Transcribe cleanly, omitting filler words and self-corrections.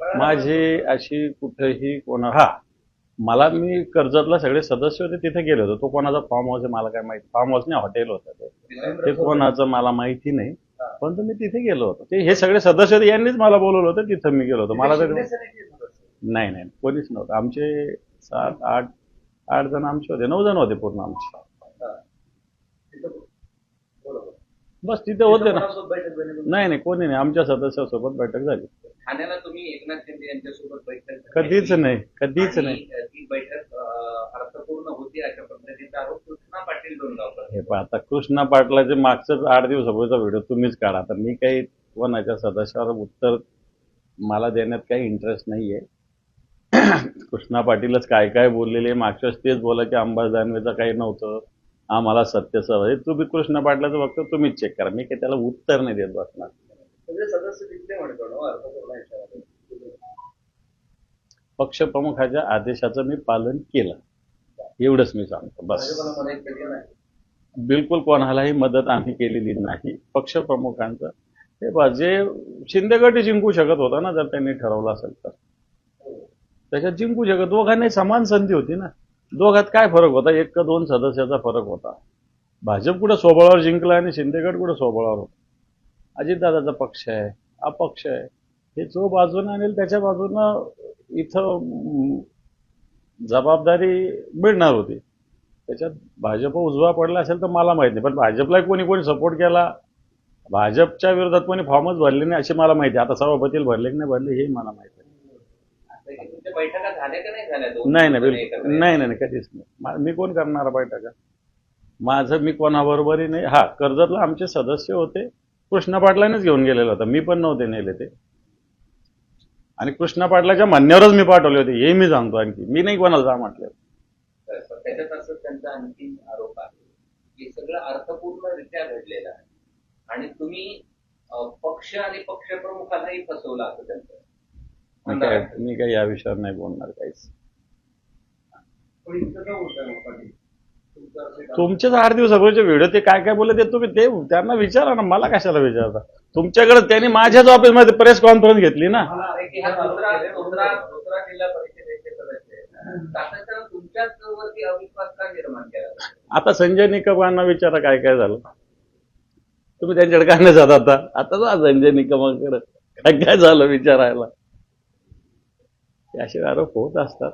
माझी अशी कुठेही हा मला मी कर्जतला सगळे सदस्य होते तिथे गेलो होतो. तो कोणाचा फॉर्म हाऊस आहे मला काय माहिती. फॉर्म हाऊस नाही हॉटेल होतं ते कोणाचं मला माहिती नाही. परंतु मी तिथे गेलो होतो. ते हे सगळे सदस्य होते यांनीच मला बोलवलं होतं. तिथं मी गेलो होतो. मला तर नाही नाही कोणीच नव्हतं. आमचे 7-8 जण आमचे होते. 9 जण होते पूर्ण आमचे. बस तिथे होते ना. नाही नाही कोणी नाही. आमच्या सदस्यासोबत बैठक झाली. ठाण्याला तुम्ही एकनाथ शिंदे यांच्यासोबत बैठक कधीच नाही कधीच नाही. ती बैठक अर्थपूर्ण होती अशा पद्धतीचा आरोप कृष्णा पाटील डोणगावकर. हे आता कृष्णा पाटलाचे मागचंच 8 दिवसापूर्वीचा व्हिडिओ तुम्हीच काढा. तर मी काही कोणाच्या सदस्यावर उत्तर मला देण्यात काही इंटरेस्ट नाहीये. कृष्णा पाटीलच काय काय बोललेले मागच्याच तेच बोला की अंबादास दानवेचं काही नव्हतं आम्हाला सत्य सवय. तुम्ही कृष्णा पाटलाचं फक्त तुम्हीच चेक करा. मी काही त्याला उत्तर नाही देत बसणार. सगळे सदस्य तिथले म्हणतो अर्थपूर्ण याच्यामध्ये पक्षप्रमुखाच्या आदेशाचं मी पालन केलं एवढंच मी सांगतो बस. बिलकुल कोणालाही मदत आम्ही केलेली नाही. पक्षप्रमुखांचं हे बस. जे शिंदे गट जिंकू शकत होता ना जर त्यांनी ठरवलं असेल तर त्याच्यात जिंकू शकत. दोघांनी समान संधी होती ना. दोघात काय फरक होता. 1 का 2 सदस्याचा फरक होता. भाजप कुठं स्वबळावर जिंकला आणि शिंदे गट कुठं स्वबळावर होता. अजितदादाचा पक्ष आहे अपक्ष आहे हे जो बाजूने आणेल त्याच्या बाजूनं इथं जबाबदारी मिळणार होती. त्याच्यात भाजप उजवा पडला असेल तर मला माहिती नाही. पण भाजपला कोणी सपोर्ट केला भाजपच्या विरोधात कोणी फॉर्मच भरले नाही अशी मला माहिती. आता सभापतीला भरले की नाही भरले हे मला माहिती बैठका झाल्या का नाही झाल्या. नाही बिलकुल नाही कधीच नाही. मी कोण करणार बैठका. माझं मी कोणाबरोबरही नाही. हा कर्जतला आमचे सदस्य होते. कृष्णा पाटलानेच घेऊन गेलेला होता. मी पण नव्हते नेले ते. आणि कृष्णा पाटलाच्या म्हणण्यावरच मी पाठवले होते हे मी सांगतो. आणखी मी नाही कोणाला जा म्हटलं. त्याच्यात असं त्यांचा आणखी आरोप आहे की सगळं अर्थपूर्णरित्या घडलेलं आहे आणि तुम्ही पक्ष आणि पक्षप्रमुखालाही फसवलं असं त्यांचं. मी काही या विषयावर नाही बोलणार काहीच. तुमचेच 8 दिवसापूर्वीचे व्हिडिओ ते काय काय बोलले ते तुम्ही ते त्यांना विचारा ना. मला कशाला विचारता. तुमच्याकडे त्यांनी माझ्याच ऑफिसमध्ये प्रेस कॉन्फरन्स घेतली ना. आता संजय निकमांना विचारा काय काय झालं. तुम्ही त्यांच्याकडे काय नाही जात आता जा संजय निकमांकडे काय काय झालं विचारायला. असे आरोप होत असतात.